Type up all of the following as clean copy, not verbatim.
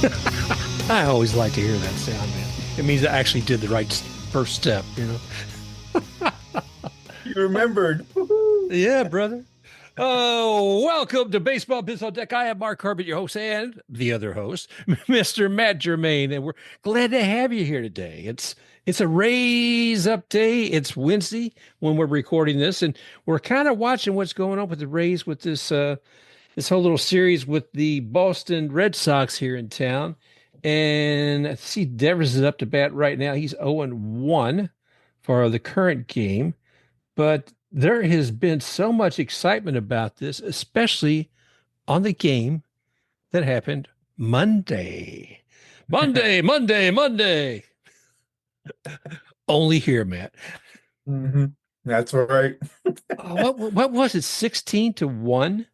I always like to hear that sound, man. It means I actually did the right first step, you know? You remembered. Woohoo. Yeah, brother. Oh, welcome to Baseball Biz on Deck. I am Mark Herbert, your host, and the other host, Mr. Matt Germain, and we're glad to have you here today. It's a Rays up day. It's Wednesday when we're recording this, and we're kind of watching what's going on with the Rays with this whole little series with the Boston Red Sox here in town. And I see Devers is up to bat right now. He's 0-1 for the current game. But there has been so much excitement about this, especially on the game that happened Monday. Monday. Only here, Matt. hmm That's right. What was it? 16-1?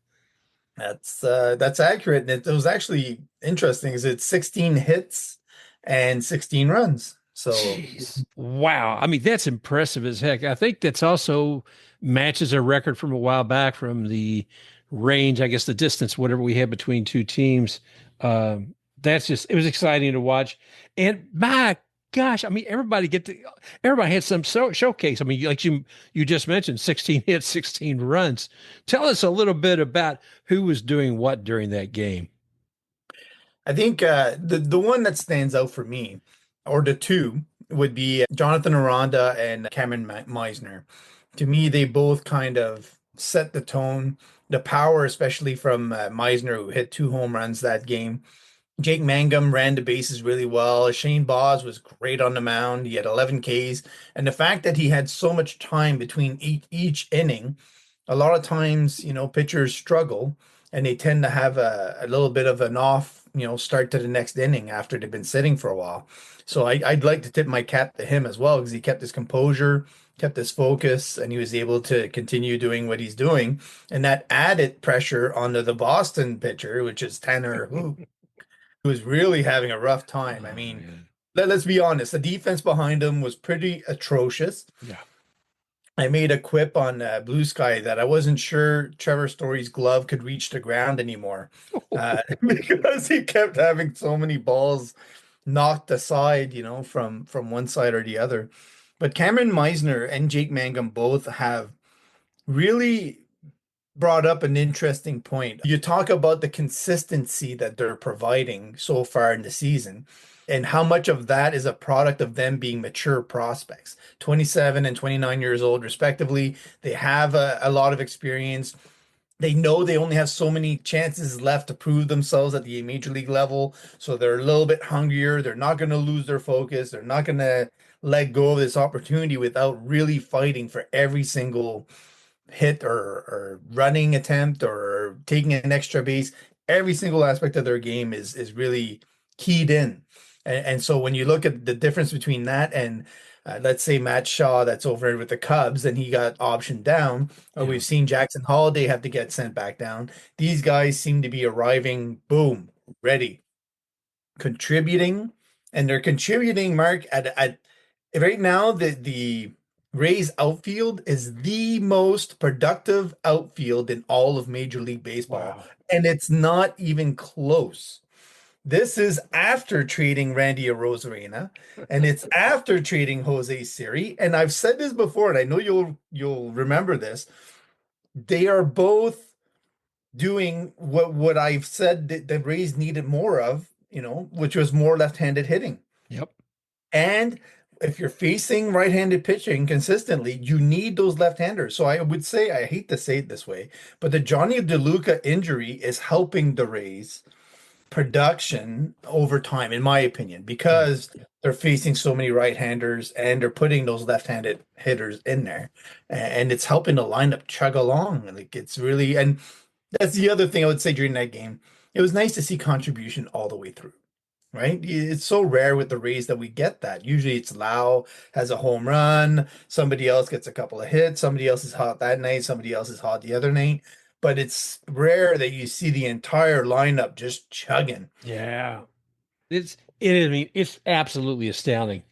That's accurate. And it was actually interesting is it's 16 hits and 16 runs. So Jeez. Wow. I mean, that's impressive as heck. I think that's also matches a record from a while back from the range, I guess the distance, whatever we had between two teams. That's just, it was exciting to watch. And my gosh, I mean, everybody had some showcase. I mean, like you just mentioned, 16 hits, 16 runs. Tell us a little bit about who was doing what during that game. I think the one that stands out for me, or the two, would be Jonathan Aranda and Cameron Meisner. To me, they both kind of set the tone. The power, especially from Meisner, who hit two home runs that game. Jake Mangum ran the bases really well. Shane Baz was great on the mound. He had 11 Ks. And the fact that he had so much time between each inning, a lot of times, pitchers struggle and they tend to have a little bit of an off, start to the next inning after they've been sitting for a while. So I'd like to tip my cap to him as well because he kept his composure, kept his focus, and he was able to continue doing what he's doing. And that added pressure onto the Boston pitcher, which is Tanner, who was really having a rough time. I Oh, mean, man. let's be honest, the defense behind him was pretty atrocious. Yeah. I made a quip on Blue Sky that I wasn't sure Trevor Story's glove could reach the ground anymore because he kept having so many balls knocked aside, from one side or the other. But Cameron Meisner and Jake Mangum both have really brought up an interesting point. You talk about the consistency that they're providing so far in the season and how much of that is a product of them being mature prospects, 27 and 29 years old, respectively. They have a lot of experience. They know they only have so many chances left to prove themselves at the major league level. So they're a little bit hungrier. They're not going to lose their focus. They're not going to let go of this opportunity without really fighting for every single hit or running attempt or taking an extra base. Every single aspect of their game is really keyed in. And so when you look at the difference between that and let's say Matt Shaw that's over with the Cubs and he got optioned down, or Yeah. we've seen Jackson Holiday have to get sent back down. These guys seem to be arriving, boom, ready, contributing, and they're contributing, Mark, at right now the Rays outfield is the most productive outfield in all of Major League Baseball, Wow. and it's not even close. This is after trading Randy Arozarena, and it's after trading Jose Siri. And I've said this before, and I know you'll remember this. They are both doing what I've said that the Rays needed more of, which was more left-handed hitting. Yep. And if you're facing right-handed pitching consistently, you need those left-handers. So I would say, I hate to say it this way, but the Johnny DeLuca injury is helping the Rays production over time, in my opinion, Yeah. because they're facing so many right-handers and they're putting those left-handed hitters in there. And it's helping the lineup chug along. Like it's really, and that's the other thing I would say during that game. It was nice to see contribution all the way through, right? It's so rare with the Rays that we get that. Usually it's Lau has a home run, somebody else gets a couple of hits, somebody else is hot that night, somebody else is hot the other night. But it's rare that you see the entire lineup just chugging. Yeah. I mean, it's absolutely astounding.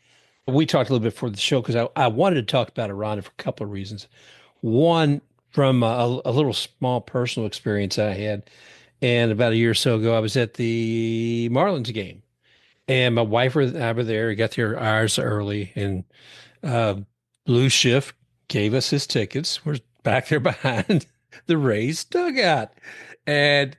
We talked a little bit before the show because I wanted to talk about Iran for a couple of reasons. One, from a little small personal experience I had. And about a year or so ago, I was at the Marlins game, and my wife and I were there. We got there hours early, and uh, Blue Shift gave us his tickets. We're back there behind the Rays dugout, and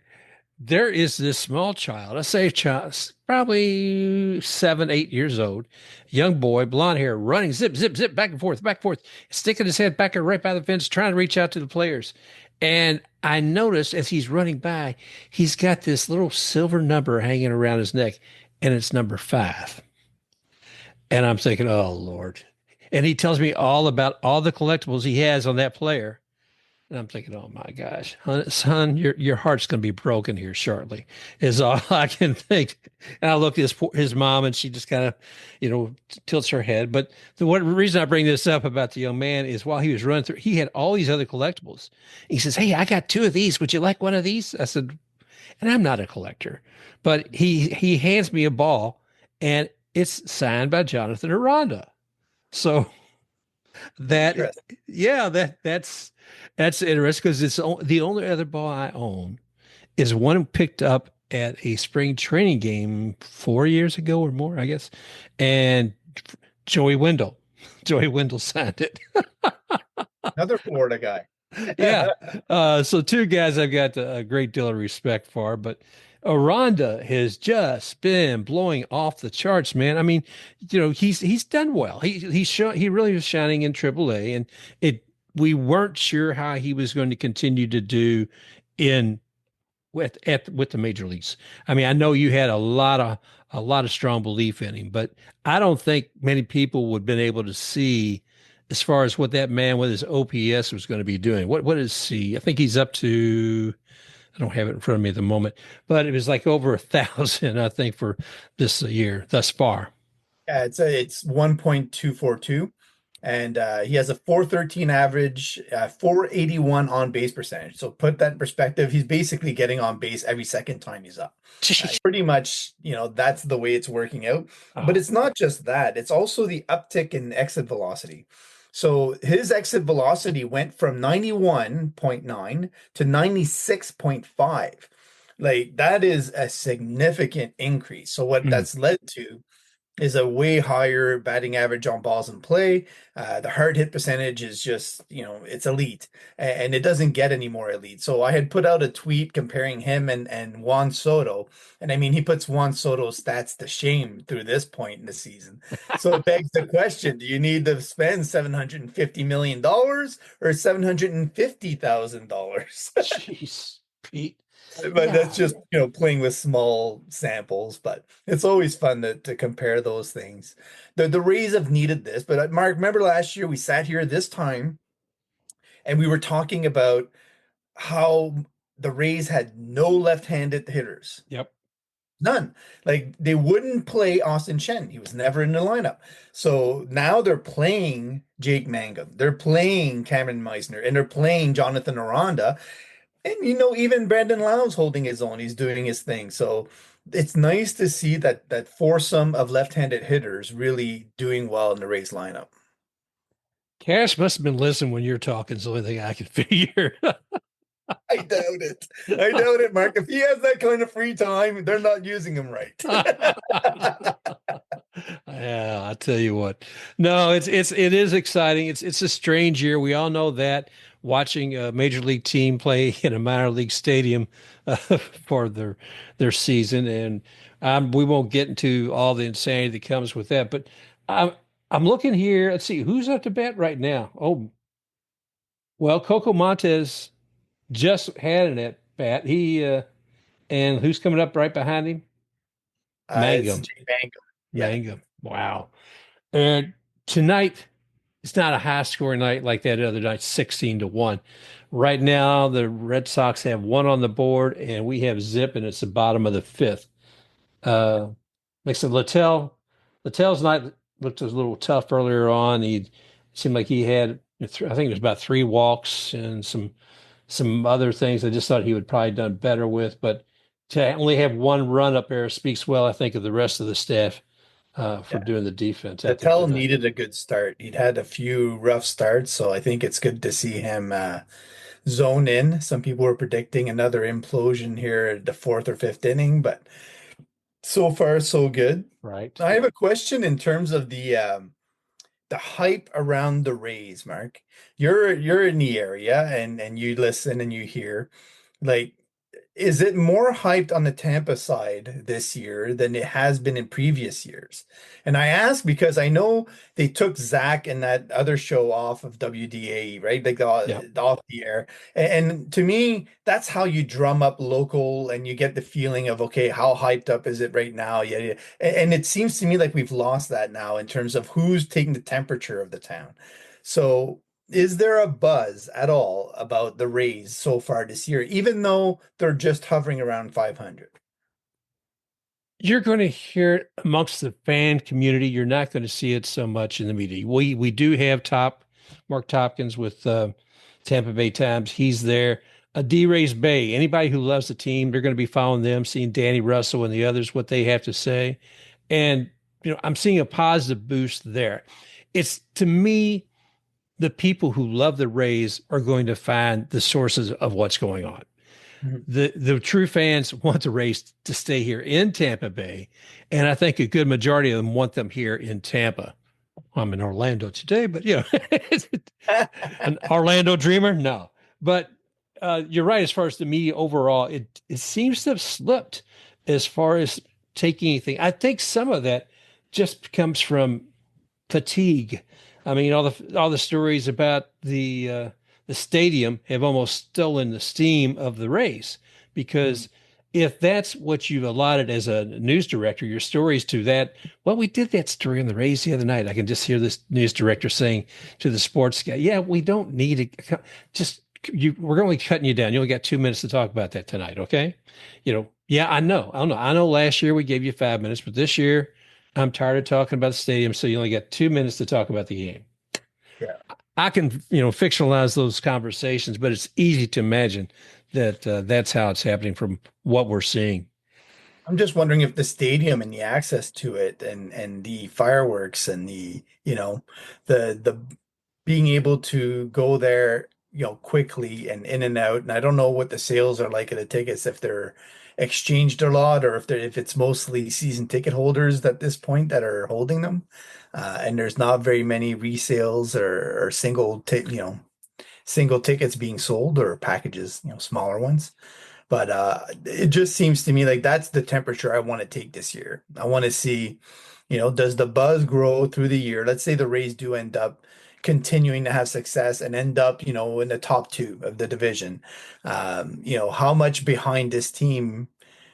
there is this small child, I say child, probably 7, 8 years old, young boy, blonde hair, running zip, zip, zip, back and forth, sticking his head back right by the fence, trying to reach out to the players. And I noticed as he's running by, he's got this little silver number hanging around his neck, and it's number 5. And I'm thinking, oh Lord. And he tells me all about all the collectibles he has on that player. And I'm thinking, oh my gosh, son, your heart's going to be broken here shortly, is all I can think. And I look at his mom, and she just kind of, tilts her head. But the one reason I bring this up about the young man is while he was running through, he had all these other collectibles. He says, "Hey, I got 2 of these. Would you like one of these?" I said, and I'm not a collector, but he hands me a ball, and it's signed by Jonathan Aranda. So that, Interesting. yeah, that's interesting because it's the only other ball I own is one picked up at a spring training game 4 years ago or more, I guess, and Joey Wendell, Joey Wendell signed it. Another Florida guy. Yeah. So 2 guys I've got a great deal of respect for, but Aranda has just been blowing off the charts, man. I mean, he's done well. He really was shining in AAA, and we weren't sure how he was going to continue to do in with the major leagues. I mean, I know you had a lot of strong belief in him, but I don't think many people would have been able to see as far as what that man with his OPS was going to be doing. What is he? I think he's up to, I don't have it in front of me at the moment, but it was like over 1,000, I think, for this year thus far. Yeah, it's 1.242, and he has a 413 average, 481 on base percentage. So put that in perspective, he's basically getting on base every second time he's up. Pretty much, that's the way it's working out. But Oh, it's not just that, it's also the uptick in exit velocity. So his exit velocity went from 91.9 to 96.5. Like that is a significant increase. So what mm. that's led to is a way higher batting average on balls in play. The hard hit percentage is just, it's elite, and it doesn't get any more elite. So I had put out a tweet comparing him and Juan Soto. And I mean, he puts Juan Soto's stats to shame through this point in the season. So it begs the question, do you need to spend $750 million or $750,000? Jeez, Pete. But that's Yeah. just, playing with small samples, but it's always fun to compare those things. The Rays have needed this, but Mark, remember last year we sat here this time and we were talking about how the Rays had no left-handed hitters. Yep. None. Like they wouldn't play Austin Chen. He was never in the lineup. So now they're playing Jake Mangum. They're playing Cameron Misner and they're playing Jonathan Aranda. And even Brandon Lowe's holding his own. He's doing his thing. So it's nice to see that foursome of left-handed hitters really doing well in the Rays lineup. Cash must have been listening when you're talking. It's the only thing I can figure. I doubt it. I doubt it, Mark. If he has that kind of free time, they're not using him right. Yeah, I tell you what. No, it is exciting. It's a strange year. We all know that watching a major league team play in a minor league stadium for their season, and we won't get into all the insanity that comes with that. But I'm looking here. Let's see who's up to bat right now. Oh, well, Coco Montes just had an at bat. And who's coming up right behind him? It's Mangum. Jake Mangum. Yeah. Mangum. Wow. And tonight, it's not a high scoring night like that other night, 16-1. Right now, the Red Sox have one on the board, and we have zip, and it's the bottom of the fifth. Uh, Makes it Littell's night looked a little tough earlier on. He seemed like he had, I think it was about 3 walks and some other things I just thought he would probably done better with. But to only have one run up there speaks well, I think, of the rest of the staff for Yeah. doing the defense out there Patel tonight. needed a good start. He'd had a few rough starts, so I think it's good to see him zone in. Some people were predicting another implosion here at the fourth or fifth inning, but so far so good. Right. I have a question in terms of the hype around the Rays, Mark. You're in the area and you listen and you hear. Like, is it more hyped on the Tampa side this year than it has been in previous years? And I ask because I know they took Zach and that other show off of WDA, right? Like Yeah. off the air. And to me, that's how you drum up local and you get the feeling of, okay, how hyped up is it right now? Yeah, yeah. And it seems to me like we've lost that now in terms of who's taking the temperature of the town. So is there a buzz at all about the Rays so far this year, even though they're just hovering around 500? You're going to hear it amongst the fan community. You're not going to see it so much in the media. We do have Mark Topkins with Tampa Bay Times. He's there. A D-Rays Bay. Anybody who loves the team, they're going to be following them, seeing Danny Russell and the others what they have to say, and I'm seeing a positive boost there. It's to me the people who love the Rays are going to find the sources of what's going on. Mhm. The true fans want the Rays to stay here in Tampa Bay, and I think a good majority of them want them here in Tampa. I'm in Orlando today, but an Orlando dreamer, no. But you're right. As far as the media overall, it seems to have slipped as far as taking anything. I think some of that just comes from fatigue. I mean, all the stories about the stadium have almost stolen the steam of the race because if that's what you've allotted as a news director, your stories to that. Well, we did that story on the Rays the other night. I can just hear this news director saying to the sports guy, "Yeah, we don't need it. Just we're only cutting you down. You only got 2 minutes to talk about that tonight, okay?" Yeah, I know. I don't know. I know last year we gave you 5 minutes, but this year I'm tired of talking about the stadium, so you only got 2 minutes to talk about the game. Yeah. I can, fictionalize those conversations, but it's easy to imagine that that's how it's happening from what we're seeing. I'm just wondering if the stadium and the access to it and the fireworks and the being able to go there, quickly and in and out. And I don't know what the sales are like of the tickets, if they're exchanged a lot or if it's mostly season ticket holders at this point that are holding them. And there's not very many resales or single tickets being sold or packages, smaller ones. But it just seems to me like that's the temperature I want to take this year. I want to see, does the buzz grow through the year? Let's say the Rays do end up continuing to have success and end up, in the top two of the division. How much behind this team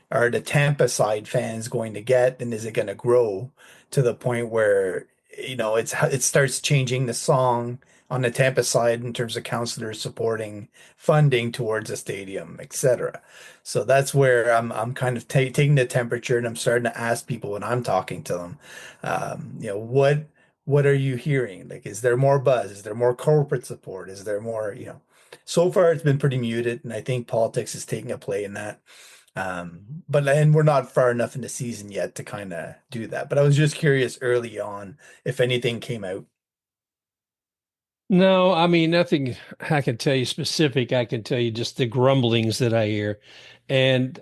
are the Tampa side fans going to get, and is it going to grow to the point where it starts changing the song on the Tampa side in terms of counselors supporting funding towards a stadium, etc. So that's where I'm kind of taking the temperature and I'm starting to ask people when I'm talking to them, what are you hearing? Like, is there more buzz? Is there more corporate support? Is there more, so far it's been pretty muted, and I think politics is taking a play in that. And we're not far enough in the season yet to kind of do that. But I was just curious early on if anything came out. No, I mean, nothing I can tell you specific. I can tell you just the grumblings that I hear. And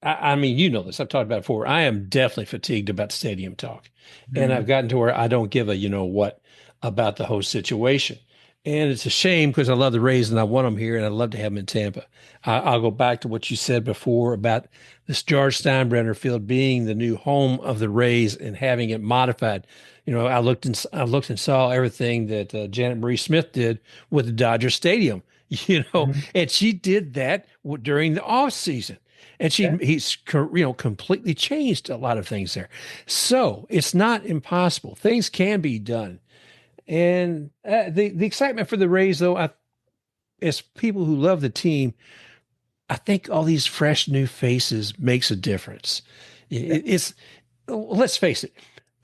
I mean, you know this. I've talked about it before. I am definitely fatigued about stadium talk. And I've Mhm. gotten to where I don't give a what about the whole situation. And it's a shame because I love the Rays and I want them here and I'd love to have them in Tampa. I'll go back to what you said before about this George Steinbrenner Field being the new home of the Rays and having it modified. I looked and saw everything that Janet Marie Smith did with the Dodger Stadium. Mhm. And she did that during the off season, and Yeah. he's completely changed a lot of things there. So it's not impossible. Things can be done, and the excitement for the Rays, though, as people who love the team, I think all these fresh new faces makes a difference. Yeah. It's let's face it,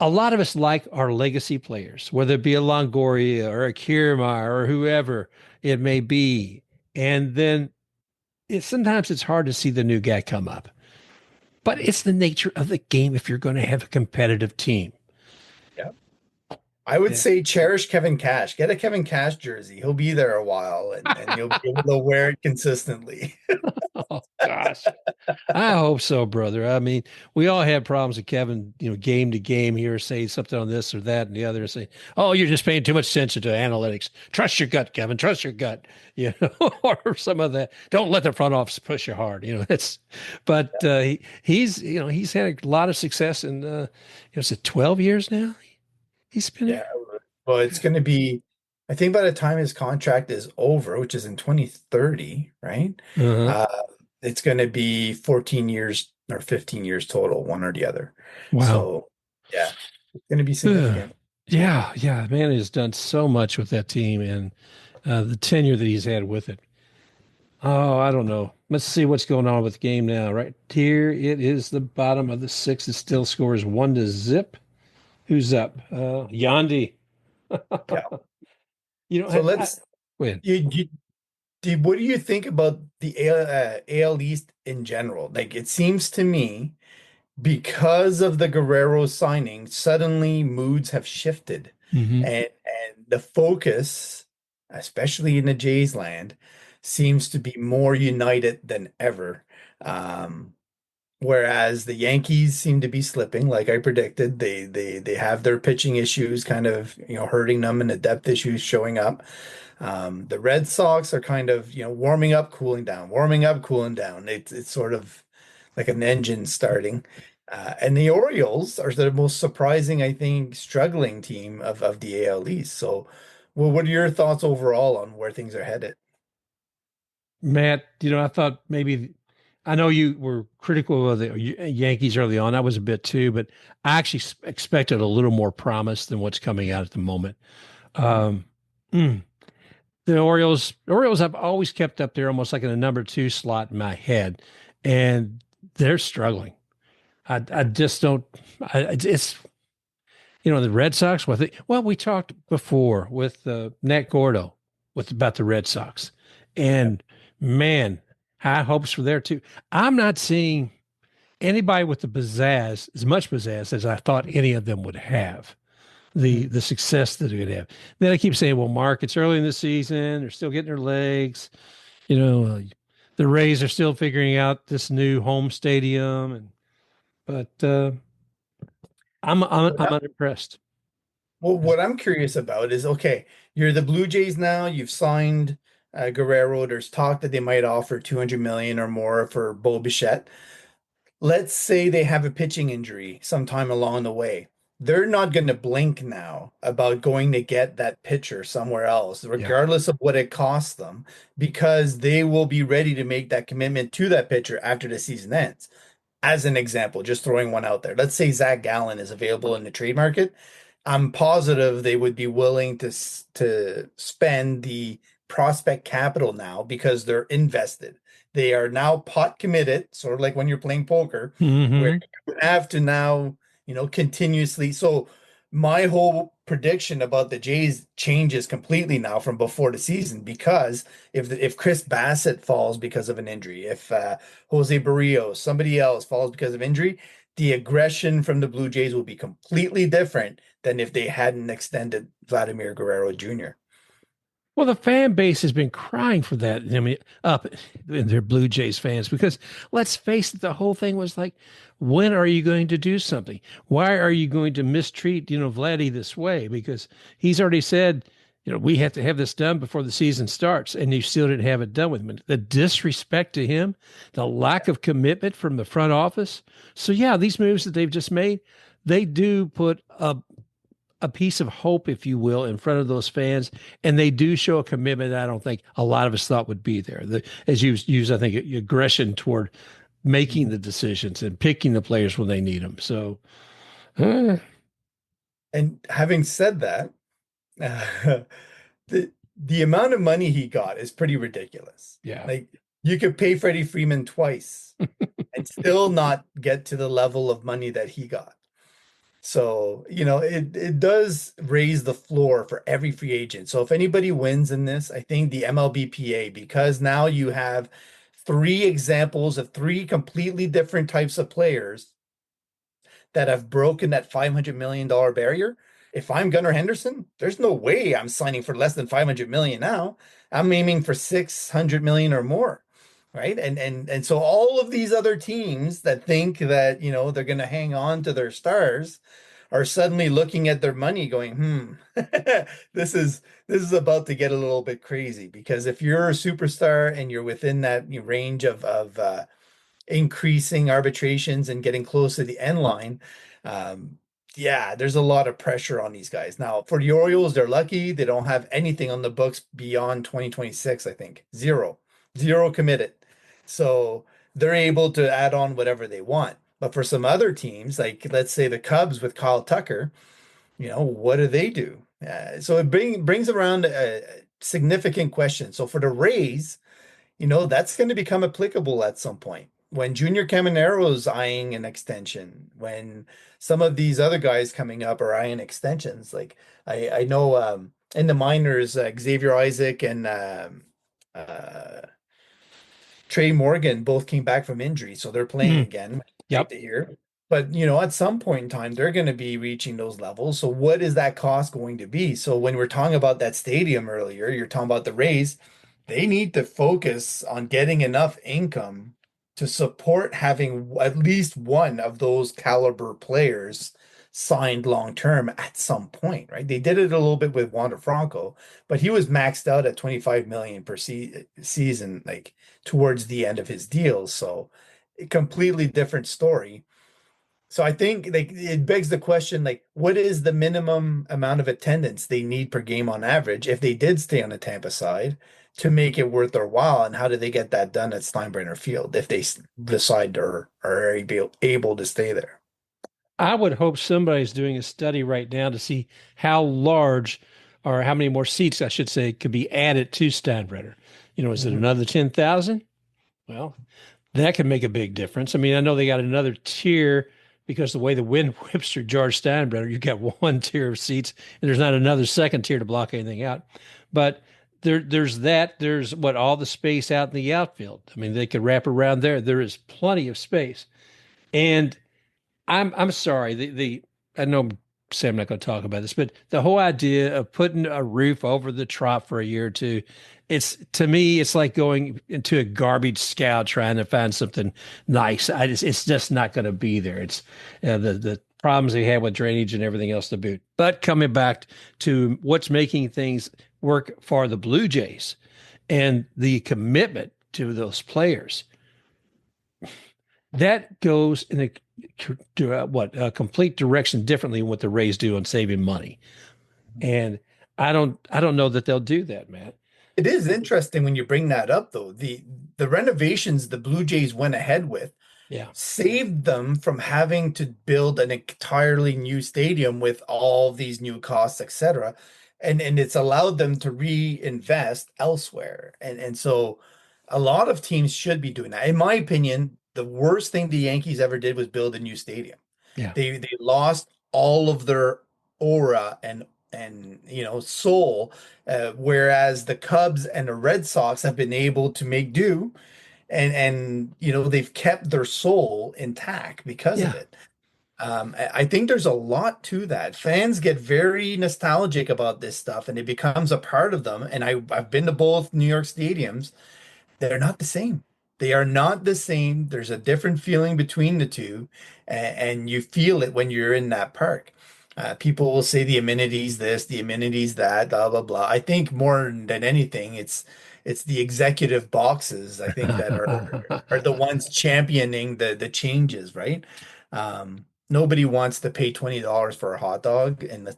a lot of us like our legacy players, whether it be a Longoria or a Kiermaier or whoever it may be. And then sometimes it's hard to see the new guy come up. But it's the nature of the game if you're going to have a competitive team. Yeah. I would Yeah. say cherish Kevin Cash. Get a Kevin Cash jersey. He'll be there a while and you'll be able to wear it consistently. Oh gosh. I hope so, brother. I mean, we all had problems with Kevin, game to game here, say something on this or that and the other, and say, "Oh, you're just paying too much attention to analytics. Trust your gut, Kevin. Trust your gut." Or some of that. Don't let the front office push you hard. That's. But he's had a lot of success in is it 12 years now? He's been Yeah. here. Well, it's going to be, I think by the time his contract is over, which is in 2030, right? Uh-huh. Uh, it's going to be 14 years or 15 years total, one or the other. Wow. So, yeah, it's going to be Ugh. significant. Yeah, yeah, man has done so much with that team and the tenure that he's had with it. Oh, I don't know. Let's see what's going on with the game now. Right here, it is the bottom of the sixth. It still scores 1-0. Who's up? Yandy. Yeah. You know, So I let's, go ahead. what do you think about the AL East in general? Like, it seems to me because of the Guerrero signing, suddenly moods have shifted, Hmm. and the focus, especially in the Jays land, seems to be more united than ever. Um, Whereas the Yankees seem to be slipping, like I predicted. They have their pitching issues kind of, hurting them and the depth issues showing up. The Red Sox are kind of, warming up, cooling down, warming up, cooling down. It's sort of like an engine starting. And the Orioles are the most surprising, I think, struggling team of the AL East. So, well, what are your thoughts overall on where things are headed? Matt, I thought maybe I know you were critical of the Yankees early on. I was a bit too, but I actually expected a little more promise than what's coming out at the moment. Um, mm, the Orioles have always kept up there almost like in a number two slot in my head, and they're struggling. I just don't. It's the Red Sox. Well, we talked before with Nat Gordo with about the Red Sox, Yeah. and man, high hopes for there too. I'm not seeing anybody with the pizzazz, as much pizzazz as I thought any of them would have. The success that they would have. Then I keep saying, well, Mark, it's early in the season. They're still getting their legs. You know, uh, the Rays are still figuring out this new home stadium, but I'm unimpressed. Well, what I'm curious about is, okay, you're the Blue Jays now. You've signed Guerrero. There's talk that they might offer 200 million or more for Bo Bichette. Let's say they have a pitching injury sometime along the way. They're not going to blink now about going to get that pitcher somewhere else, Yeah. regardless of what it costs them, because they will be ready to make that commitment to that pitcher after the season ends. As an example, just throwing one out there. Let's say Zach Gallen is available in the trade market. I'm positive they would be willing to spend the prospect capital now because they're invested. They are now pot committed, sort of like when you're playing poker, where Hmm. you have to now, continuously. So my whole prediction about the Jays changes completely now from before the season because if Chris Bassett falls because of an injury, if Jose Barrios, somebody else falls because of injury, the aggression from the Blue Jays will be completely different than if they hadn't extended Vladimir Guerrero Jr. Well, the fan base has been crying for that. I mean, up in their Blue Jays fans, because let's face it, the whole thing was like, when are you going to do something? Why are you going to mistreat, Vladdy this way? Because he's already said, we have to have this done before the season starts, and you still didn't have it done with him. The disrespect to him, the lack of commitment from the front office. So yeah, these moves that they've just made, they do put a piece of hope, if you will, in front of those fans, and they do show a commitment that I don't think a lot of us thought would be there. As you use, I think, aggression toward making the decisions and picking the players when they need them. So, uh, And having said that, uh, the amount of money he got is pretty ridiculous. yeah. Like you could pay Freddie Freeman twice and still not get to the level of money that he got. So, it does raise the floor for every free agent. So if anybody wins in this, I think the MLBPA, because now you have three examples of three completely different types of players that have broken that $500 million barrier. if I'm Gunnar Henderson, there's no way I'm signing for less than 500 million now. I'm aiming for 600 million or more. Right. And so all of these other teams that think that, they're going to hang on to their stars are suddenly looking at their money going, this is this is about to get a little bit crazy because if you're a superstar and you're within that range of increasing arbitrations and getting close to the end line, um, yeah, there's a lot of pressure on these guys. Now, for the Orioles, they're lucky. They don't have anything on the books beyond 2026, I think. Zero committed. So they're able to add on whatever they want. But for some other teams, like let's say the Cubs with Kyle Tucker, what do they do? So it brings around a significant question. So for the Rays, that's going to become applicable at some point. When Junior Camanero's eyeing an extension, when some of these other guys coming up are eyeing extensions, like I know in the minors, Xavier Isaac and uh, Trey Morgan both came back from injury, so they're playing Mhm. again. Great Yep. to hear. But at some point in time, they're going to be reaching those levels. So what is that cost going to be? So when we're talking about that stadium earlier, you're talking about the Rays, they need to focus on getting enough income to support having at least one of those caliber players signed long term at some point, right? They did it a little bit with Wander Franco, but he was maxed out at 25 million per season, like towards the end of his deal. So a completely different story. So I think like it begs the question, like, what is the minimum amount of attendance they need per game on average if they did stay on the Tampa side to make it worth their while? And how do they get that done at Steinbrenner Field if they decide or are able to stay there? I would hope somebody's doing a study right now to see how large or how many more seats, I should say, could be added to Steinbrenner. Is it Mhm. another 10,000? Well, that could make a big difference. I mean, I know they got another tier because the way the wind whips through George Steinbrenner, you've got one tier of seats and there's not another second tier to block anything out. But there's that. There's all the space out in the outfield. I mean, they could wrap around there. There is plenty of space. And I'm sorry. The I know Sam not going to talk about this, but the whole idea of putting a roof over the Trop for a year or two, it's to me, it's like going into a garbage scow trying to find something nice. It's just not going to be there. It's the problems they have with drainage and everything else to boot. But coming back to what's making things work for the Blue Jays and the commitment to those players that goes in a complete direction differently than what the Rays do on saving money. And I don't know that they'll do that, Matt. It is interesting when you bring that up, though. The renovations the Blue Jays went ahead with Yeah. saved them from having to build an entirely new stadium with all these new costs, etc. And it's allowed them to reinvest elsewhere. And so a lot of teams should be doing that. In my opinion, the worst thing the Yankees ever did was build a new stadium. Yeah. They lost all of their aura and soul, whereas the Cubs and the Red Sox have been able to make do and they've kept their soul intact because of Yeah. it. I think there's a lot to that. Fans get very nostalgic about this stuff, and it becomes a part of them. And I've been to both New York stadiums. They're not the same. They are not the same. There's a different feeling between the two, and you feel it when you're in that park. People will say the amenities this, the amenities that, blah blah blah. I think more than anything, it's the executive boxes, I think, that are the ones championing the changes, right? Nobody wants to pay $20 for a hot dog, and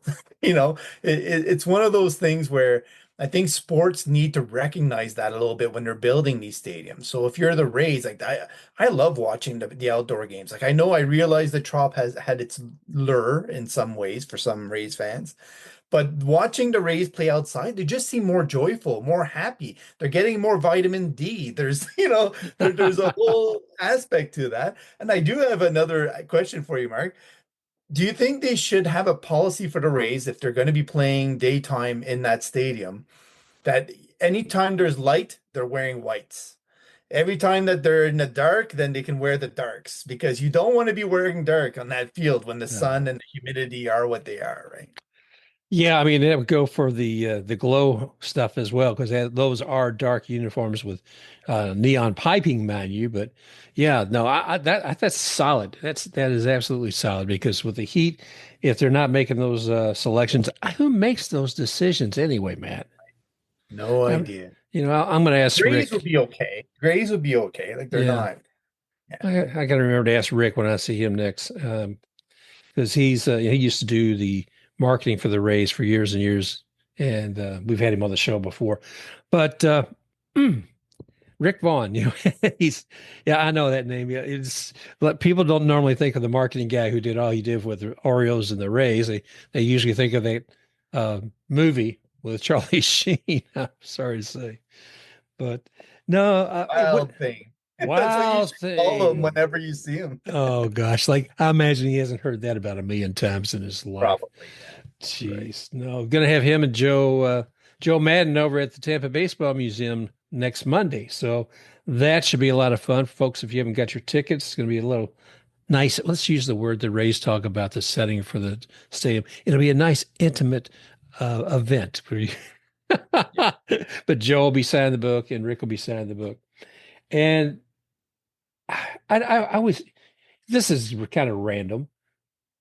it's one of those things where I think sports need to recognize that a little bit when they're building these stadiums. So if you're the Rays, like I love watching the outdoor games. Like I realize the Trop has had its lure in some ways for some Rays fans, but watching the Rays play outside, they just seem more joyful, more happy. They're getting more vitamin D. There's, there's a whole aspect to that. And I do have another question for you, Mark. Do you think they should have a policy for the Rays if they're going to be playing daytime in that stadium? That anytime there's light, they're wearing whites. Every time that they're in the dark, then they can wear the darks because you don't want to be wearing dark on that field when the sun No. and the humidity are what they are, right? Yeah, I mean that would go for the glow stuff as well because those are dark uniforms with neon piping, mind you. But yeah, no, that's solid. That is absolutely solid because with the Heat, if they're not making those selections, who makes those decisions anyway, Matt? No I'm, idea. I'm going to ask Grays would Rick. be okay. Grays would be okay. Like they're Yeah, not. Yeah. I got to remember to ask Rick when I see him next. Because he used to do the marketing for the Rays for years and years, and we've had him on the show before. But mm, Rick Vaughn, he's yeah, I know that name. Yeah, it's but people don't normally think of the marketing guy who did all he did with the Orioles and the Rays. They usually think of that movie with Charlie Sheen. I'm sorry to say, but no, what Wild thing. That's what you wild should call him thing. whenever you see him. Oh gosh, like I imagine he hasn't heard that about a million times in his life. Probably, yeah. Right. Jeez, no, gonna have him and Joe Madden over at the Tampa Baseball Museum next Monday. So that should be a lot of fun, folks. If you haven't got your tickets, it's gonna be a little nice. Let's use the word the Rays talk about the setting for the stadium. It'll be a nice, intimate event for you. Yeah. But Joe will be signing the book, and Rick will be signing the book. And I was. This is kind of random.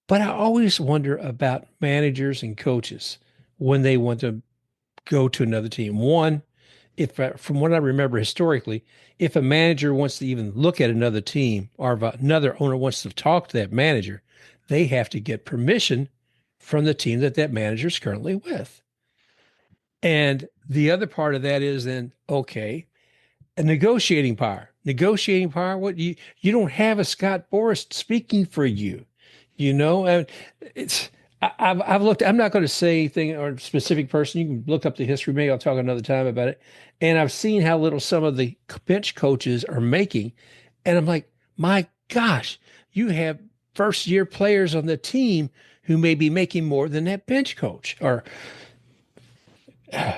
But I always wonder about managers and coaches when they want to go to another team. One, if from what I remember historically, if a manager wants to even look at another team or if another owner wants to talk to that manager, they have to get permission from the team that that manager is currently with. And the other part of that is then, okay, a negotiating power. Negotiating power. What you don't have a Scott Boras speaking for you, and it's I've looked. I'm not going to say anything or a specific person. You can look up the history. Maybe I'll talk another time about it. And I've seen how little some of the bench coaches are making, and I'm like, my gosh, you have first year players on the team who may be making more than that bench coach or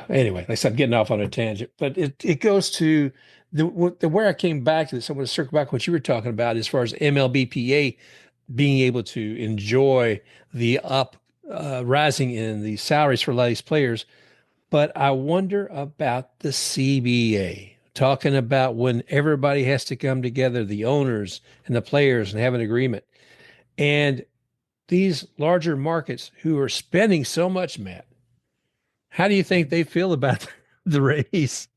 anyway, I said getting off on a tangent, but it goes to the where I came back to this. I want to circle back to what you were talking about as far as MLBPA being able to enjoy the up rising in the salaries for these players. But I wonder about the CBA, talking about when everybody has to come together, the owners and the players, and have an agreement. And these larger markets who are spending so much, Matt, how do you think they feel about the race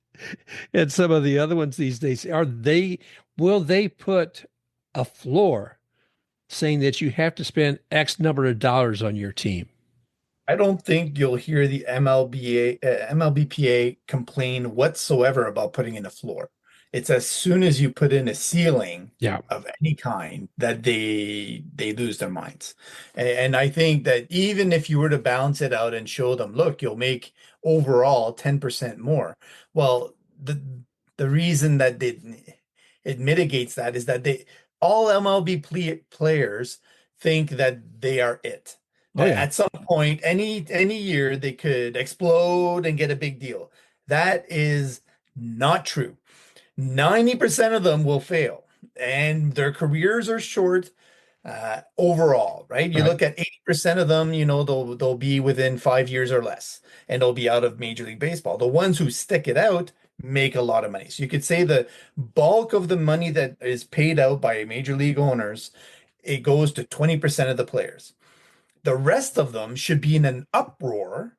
and some of the other ones these days? Will they put a floor saying that you have to spend X number of dollars on your team? I don't think you'll hear the MLBPA complain whatsoever about putting in a floor. It's as soon as you put in a ceiling Yeah. of any kind that they lose their minds. And I think that even if you were to balance it out and show them, look, you'll make overall 10% more. Well, the reason that it mitigates that is that they all MLB players think that they are it. Oh That yeah. at some point, any year, they could explode and get a big deal. That is not true. 90% of them will fail, and their careers are short overall, right? You Right. look at 80% of them, they'll be within 5 years or less, and they'll be out of Major League Baseball. The ones who stick it out make a lot of money. So you could say the bulk of the money that is paid out by major league owners, it goes to 20% of the players. The rest of them should be in an uproar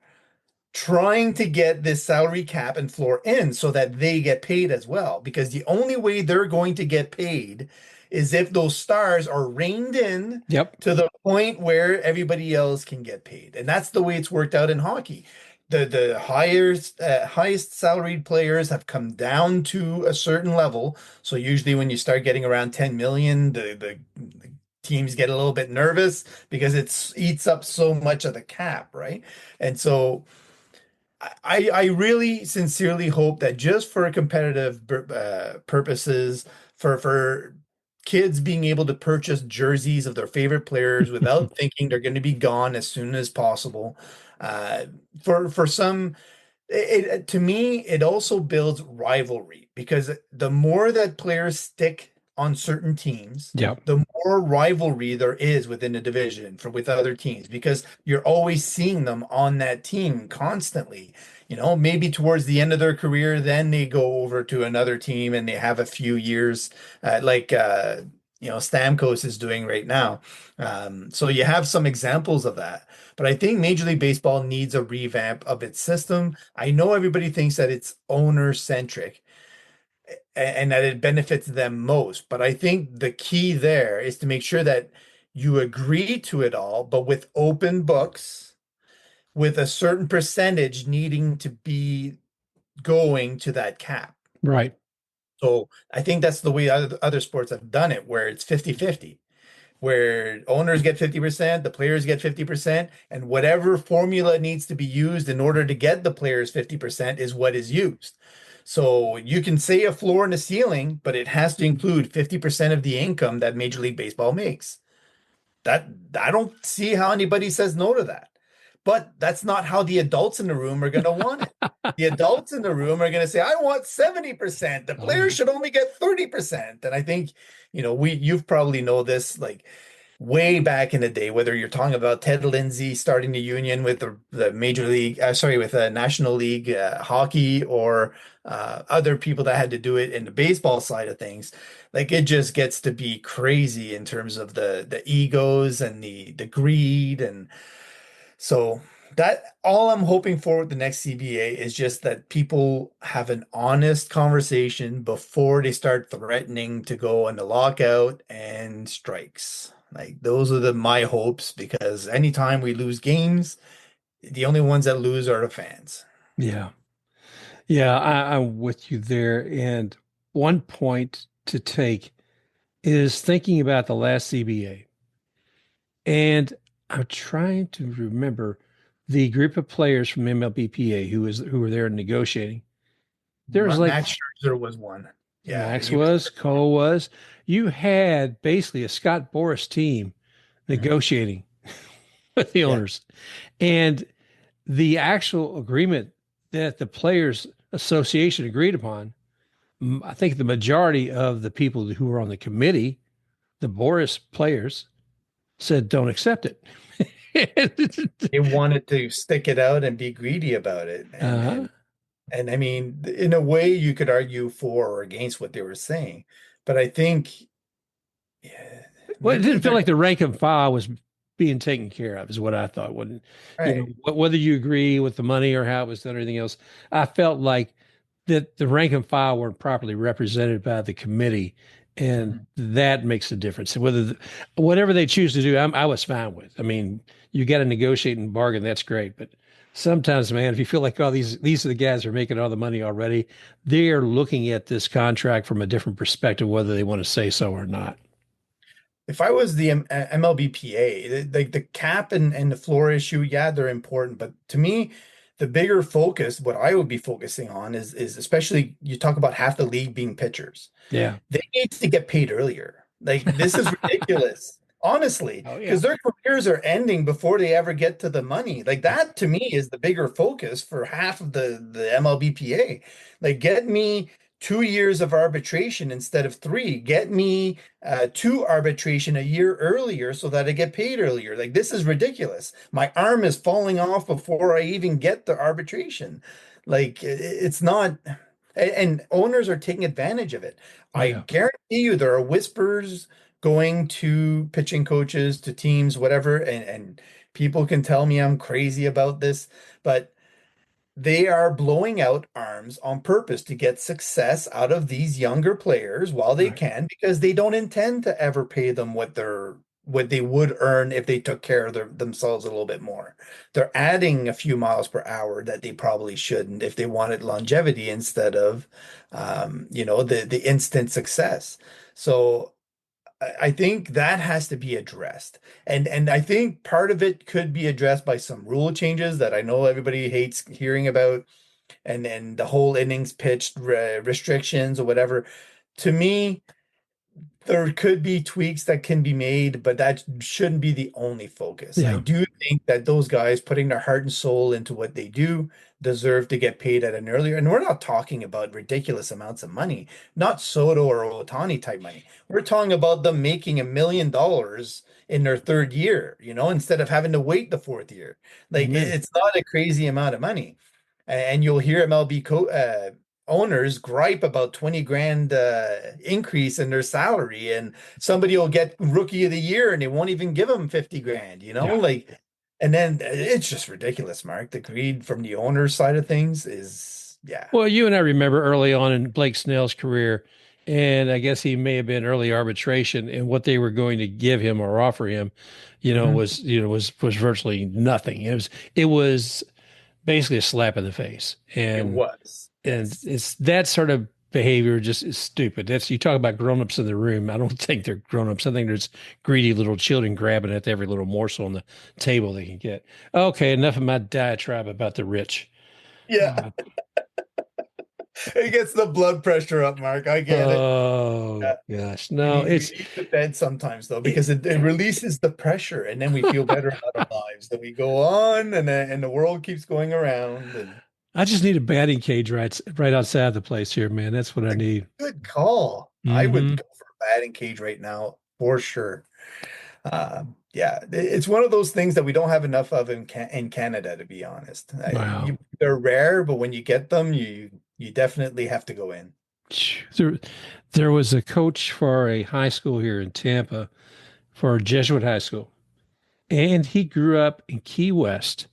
trying to get this salary cap and floor in so that they get paid as well. Because the only way they're going to get paid is if those stars are reined in Yep. to the point where everybody else can get paid. And that's the way it's worked out in hockey. The highest salaried players have come down to a certain level. So usually when you start getting around 10 million, the teams get a little bit nervous because it eats up so much of the cap, right? And so I really sincerely hope that just for competitive purposes, for kids being able to purchase jerseys of their favorite players without thinking they're going to be gone as soon as possible, uh, for some, to me, it also builds rivalry because the more that players stick on certain teams, Yep. the more rivalry there is within the division for with other teams because you're always seeing them on that team constantly. Maybe towards the end of their career, then they go over to another team and they have a few years, Stamkos is doing right now. So you have some examples of that. But I think Major League Baseball needs a revamp of its system. I know everybody thinks that it's owner centric and that it benefits them most. But I think the key there is to make sure that you agree to it all, but with open books, with a certain percentage needing to be going to that cap. Right. So I think that's the way other sports have done it, where it's 50-50, where owners get 50%, the players get 50%, and whatever formula needs to be used in order to get the players 50% is what is used. So you can say a floor and a ceiling, but it has to include 50% of the income that Major League Baseball makes. That I don't see how anybody says no to that. But that's not how the adults in the room are going to want it. The adults in the room are going to say, I want 70%. The Oh, yeah. players should only get 30%. And I think, you've probably know this like way back in the day, whether you're talking about Ted Lindsay starting the union with the Major League, with the National League hockey, or other people that had to do it in the baseball side of things. Like it just gets to be crazy in terms of the egos and the greed. And so that all I'm hoping for with the next CBA is just that people have an honest conversation before they start threatening to go into lockout and strikes. Like those are my hopes, because anytime we lose games, the only ones that lose are the fans. Yeah. Yeah, I'm with you there. And one point to take is thinking about the last CBA. And I'm trying to remember the group of players from MLBPA who were there negotiating. There was like Max Scherzer was one. Yeah, Max he was. was, Cole was. You had basically a Scott Boras team Mhm. negotiating with the Yeah. owners. And the actual agreement that the Players Association agreed upon, I think the majority of the people who were on the committee, the Boris players, said don't accept it. They wanted to stick it out and be greedy about it. And uh, and and I mean, in a way, you could argue for or against what they were saying, but I think, yeah, well, it maybe didn't feel they're like the rank and file was being taken care of, is what I thought. Wouldn't right. whether you agree with the money or how it was done or anything else, I felt like that the rank and file weren't properly represented by the committee, and Mhm. that makes a difference. Whatever they choose to do, I was fine with. I mean, you got to negotiate and bargain. That's great, but sometimes, man, if you feel like, oh, these are the guys who are making all the money already, they are looking at this contract from a different perspective, whether they want to say so or not. If I was the MLBPA, the cap and the floor issue, yeah, they're important. But to me, the bigger focus, what I would be focusing on is especially you talk about half the league being pitchers. Yeah. They need to get paid earlier. Like this is ridiculous, honestly, Oh yeah. because their careers are ending before they ever get to the money. Like that to me is the bigger focus for half of the MLBPA. Like get me 2 years of arbitration instead of three. Get me two arbitration a year earlier so that I get paid earlier. Like this is ridiculous. My arm is falling off before I even get the arbitration. Like it's not. And owners are taking advantage of it. Oh I yeah. guarantee you there are whispers going to pitching coaches, to teams, whatever, and people can tell me I'm crazy about this, but they are blowing out arms on purpose to get success out of these younger players while they Right. can, because they don't intend to ever pay them what they would earn if they took care of themselves a little bit more. They're adding a few miles per hour that they probably shouldn't if they wanted longevity instead of the instant success. So I think that has to be addressed. And I think part of it could be addressed by some rule changes that I know everybody hates hearing about, and then the whole innings pitched restrictions or whatever. To me, there could be tweaks that can be made, but that shouldn't be the only focus. I Yeah. do think that those guys putting their heart and soul into what they do, deserve to get paid at an earlier. And we're not talking about ridiculous amounts of money, not Soto or Otani type money. We're talking about them making $1 million in their third year, instead of having to wait the fourth year. Like Amen. it's not a crazy amount of money. And you'll hear owners gripe about 20 grand increase in their salary, and somebody will get rookie of the year and they won't even give them 50 grand, Yeah. like, and then it's just ridiculous, Mark. The greed from the owner's side of things is, yeah. Well, you and I remember early on in Blake Snell's career, and I guess he may have been early arbitration, and what they were going to give him or offer him, Mhm. was virtually nothing. It was basically a slap in the face, It was. and Yes. it's that sort of behavior just is stupid. That's you talk about grown-ups in the room. I don't think they're grown-ups. I think there's greedy little children grabbing at every little morsel on the table they can get. Okay, enough of my diatribe about the rich. Yeah. Uh, It gets the blood pressure up, Mark. I get it. oh Yeah. gosh, We no, need we need the bed sometimes though, it because it releases the pressure and then we feel better about our lives. Then we go on and the world keeps going around, and I just need a batting cage right outside the place here, man. That's what I need. good call. I would Hmm. go for a batting cage right now for sure. Yeah, it's one of those things that we don't have enough of in Canada, to be honest. Wow. They're rare, but when you get them, you definitely have to go in. There, there was a coach for a high school here in Tampa, for a Jesuit high school, and he grew up in Key West.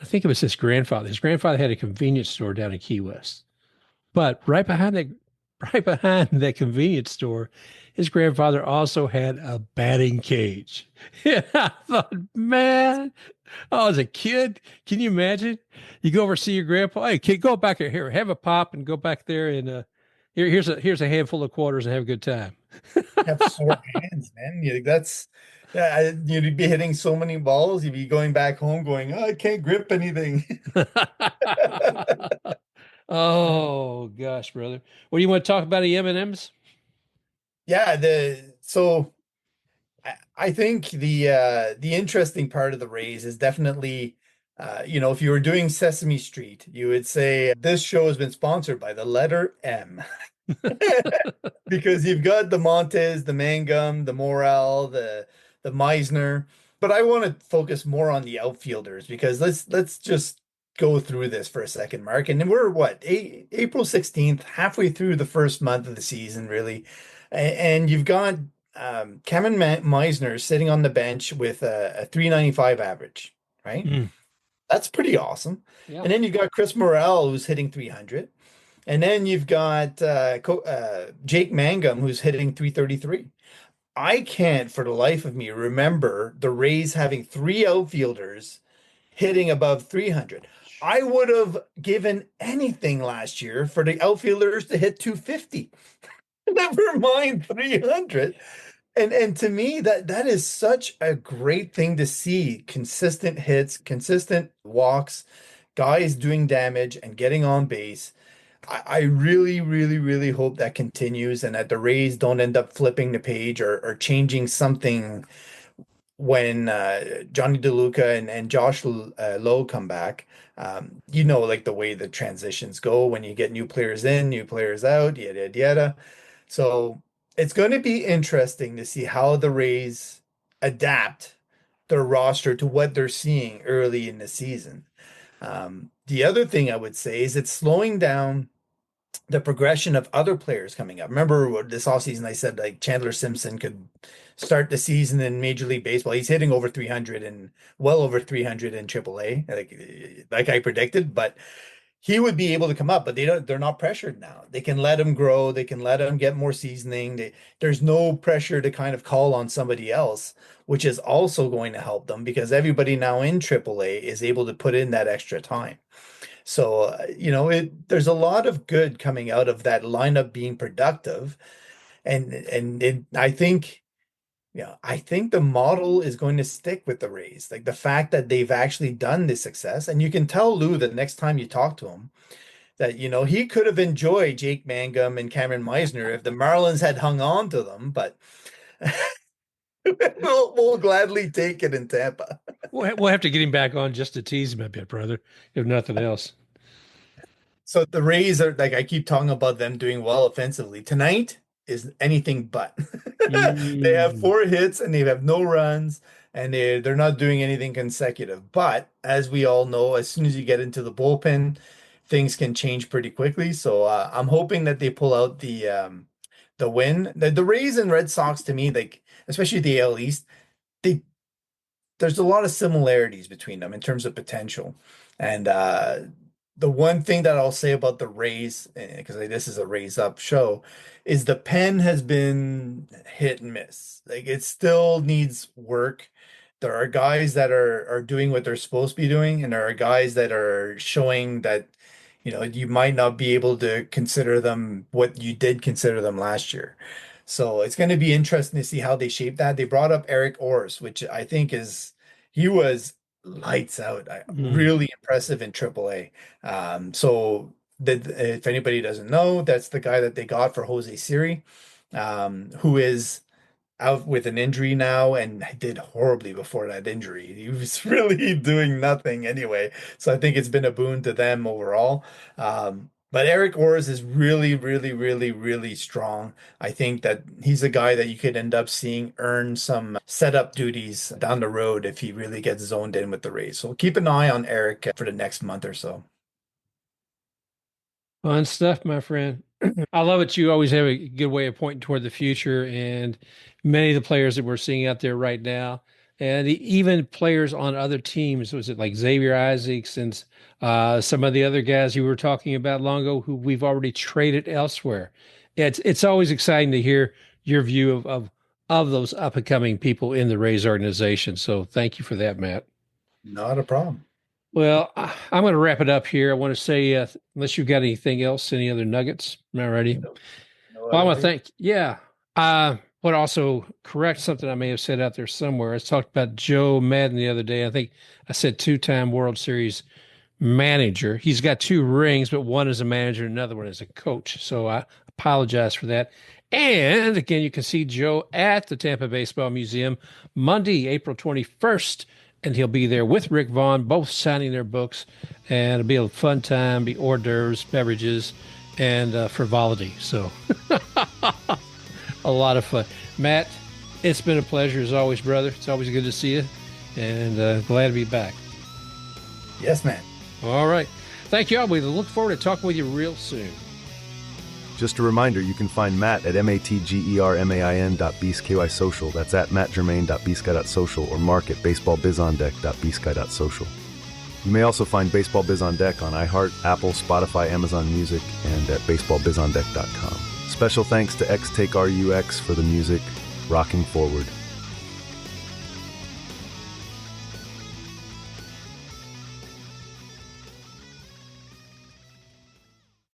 I think it was his grandfather. His grandfather had a convenience store down in Key West. But right behind that convenience store, his grandfather also had a batting cage. Yeah, I thought, man, I was a kid. Can you imagine? You go over to see your grandpa. Hey, kid, go back here, have a pop, and go back there and here's a handful of quarters and have a good time. Have sore hands, man. That's yeah, you'd be hitting so many balls. You'd be going back home going, oh, I can't grip anything. Oh gosh, brother. What do you want to talk about? The M&Ms? Yeah, I think the interesting part of the Rays is definitely if you were doing Sesame Street, you would say this show has been sponsored by the letter M. Because you've got the Montes, the Mangum, the Morel, the Misner. But I want to focus more on the outfielders because let's just go through this for a second, Mark. And then we're what, April 16th, halfway through the first month of the season, really. And you've got Cameron Misner sitting on the bench with a 395 average, right? Mm, That's pretty awesome. yeah. And then you've got Chris Morel who's hitting 300. And then you've got Jake Mangum, who's hitting 333. I can't, for the life of me, remember the Rays having three outfielders hitting above 300. I would have given anything last year for the outfielders to hit 250. Never mind 300. And to me, that is such a great thing to see. Consistent hits, consistent walks, guys doing damage and getting on base. I really, really, really hope that continues and that the Rays don't end up flipping the page or changing something when Johnny DeLuca and Josh Lowe come back. Like the way the transitions go when you get new players in, new players out, yada, yada, yada. So it's going to be interesting to see how the Rays adapt their roster to what they're seeing early in the season. The other thing I would say is it's slowing down the progression of other players coming up. Remember this offseason I said like Chandler Simpson could start the season in Major League Baseball. He's hitting over 300 and well over 300 in AAA, like I predicted, but he would be able to come up, but they're not pressured now. They can let him grow, they can let him get more seasoning. There's no pressure to kind of call on somebody else, which is also going to help them because everybody now in AAA is able to put in that extra time. So, there's a lot of good coming out of that lineup being productive. I think the model is going to stick with the Rays. Like the fact that they've actually done this success, and you can tell Lou the next time you talk to him that, he could have enjoyed Jake Mangum and Cameron Misner if the Marlins had hung on to them, but we'll gladly take it in Tampa. We'll have to get him back on just to tease him a bit, brother, if nothing else. So the Rays are like I keep talking about them doing well offensively. Tonight is anything but. They have Mm, 4 hits and they have no runs and they're not doing anything consecutive. But as we all know, as soon as you get into the bullpen, things can change pretty quickly. So I'm hoping that they pull out the win. The Rays and Red Sox to me, like especially the AL East, they there's a lot of similarities between them in terms of potential. And the one thing that I'll say about the Rays, because this is a Rays up show, is the pen has been hit and miss. Like it still needs work. There are guys that are doing what they're supposed to be doing, and there are guys that are showing that, you might not be able to consider them what you did consider them last year. So it's going to be interesting to see how they shape that. They brought up Eric Orris, which I think he was lights out, mm. really impressive in AAA. If anybody doesn't know, that's the guy that they got for Jose Siri, who is out with an injury now and did horribly before that injury. He was really doing nothing anyway. So I think it's been a boon to them overall. But Eric Orris is really, really, really, really strong. I think that he's a guy that you could end up seeing earn some setup duties down the road if he really gets zoned in with the Rays. So keep an eye on Eric for the next month or so. Fun stuff, my friend. I love it. You always have a good way of pointing toward the future, and many of the players that we're seeing out there right now, and even players on other teams. Was it like Xavier Isaacs and some of the other guys you were talking about long ago who we've already traded elsewhere? It's always exciting to hear your view of those up and coming people in the Rays organization. So thank you for that, Matt. Not a problem. Well, I'm going to wrap it up here. I want to say, unless you've got anything else, any other nuggets, am I ready? No, no Well, I other want to thing. thank, yeah. Want to also correct something I may have said out there somewhere. I talked about Joe Madden the other day. I think I said 2-time World Series manager. He's got 2 rings, but one is a manager, another one is a coach. So I apologize for that. And again, you can see Joe at the Tampa Baseball Museum Monday, April 21st, and he'll be there with Rick Vaughn, both signing their books. And it'll be a fun time, be hors d'oeuvres, beverages, and frivolity. So a lot of fun. Matt, it's been a pleasure as always, brother. It's always good to see you, and glad to be back. Yes, man. All right. Thank you all. We look forward to talking with you real soon. Just a reminder, you can find Matt at matgermain.bsky social. That's at mattgermain.bsky.social or Mark at baseballbizondeck.bsky.social. You may also find Baseball Biz on Deck on iHeart, Apple, Spotify, Amazon Music, and at baseballbizondeck.com. Special thanks to XTakeRUX for the music, Rocking Forward.